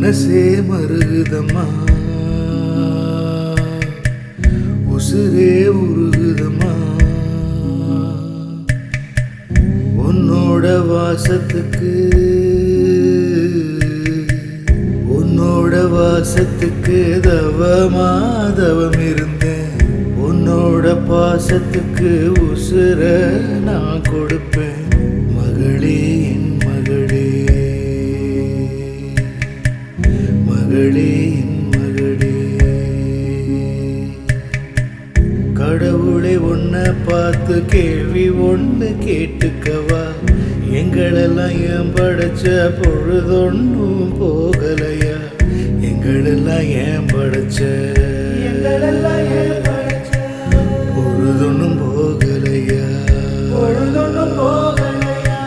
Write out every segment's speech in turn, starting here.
மனசே மருகுதம்மா, உசுரே உருகுதம்மா, உன்னோட வாசத்துக்கு தவம் இருந்தேன். உன்னோட பாசத்துக்கு உசுர நான் கொடுப்பேன். மகளே என் மகளே, மகளே என் மகளே, கடவுளை ஒன்ன பார்த்து கேள்வி ஒன்று கேட்டுக்கவா. எங்களெல்லாம் ஏன் படைச்ச பொழுதொன்னும் போகலையா? எங்களெல்லாம் ஏன் படைச்ச பொழுதொன்னும் போகலையா? பொழுதொன்னும் போகலையா?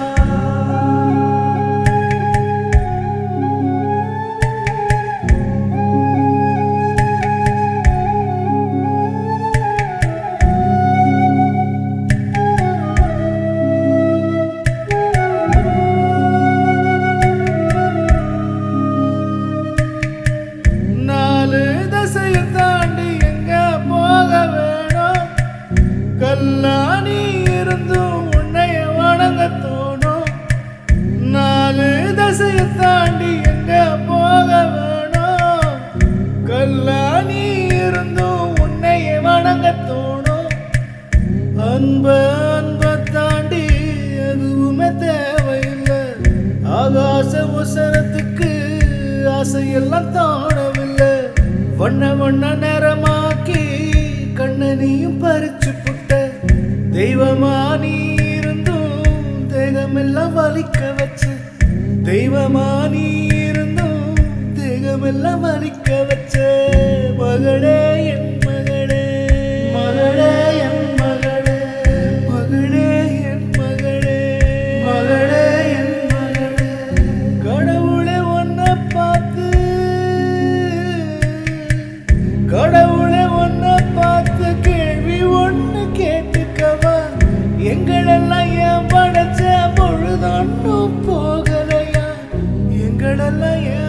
தாண்டி எங்க போக வேணும்? கல்லாணி இருந்தும் உன்னைய வணங்க தோணும். 4 தசையை தாண்டி எங்க போக வேணும்? கல்லாணி இருந்தும் உன்னைய வணங்க தோணும். அன்ப தாண்டி எதுவுமே தேவையில்லை. ஆகாச உசரத்துக்கு ஆசையெல்லாம் தோணவில்லை. வண்ண வண்ண நேரமாக்கி கண்ணனையும் பறிச்சு புட்ட. தெய்வமா நீ இருந்தும் தேகமெல்லாம் வலிக்க வச்ச. தெய்வமா நீ இருந்தும் தேகமெல்லாம் வலிக்க வச்ச. மகளே என் மகளே, மகளே என் மகளே, மகளே என் மகளே, மகளே என் மகளே, கடவுளை ஒன்ன பார்த்து, கடவுளை ஒன்ன பார்த்து கேள்வி ஒன்று கேட்டுக்கவா. எங்களெல்லாம் ஏன் படைச்ச பொழுதொன்னும் போகலையா? எங்களெல்லாம் ஏன்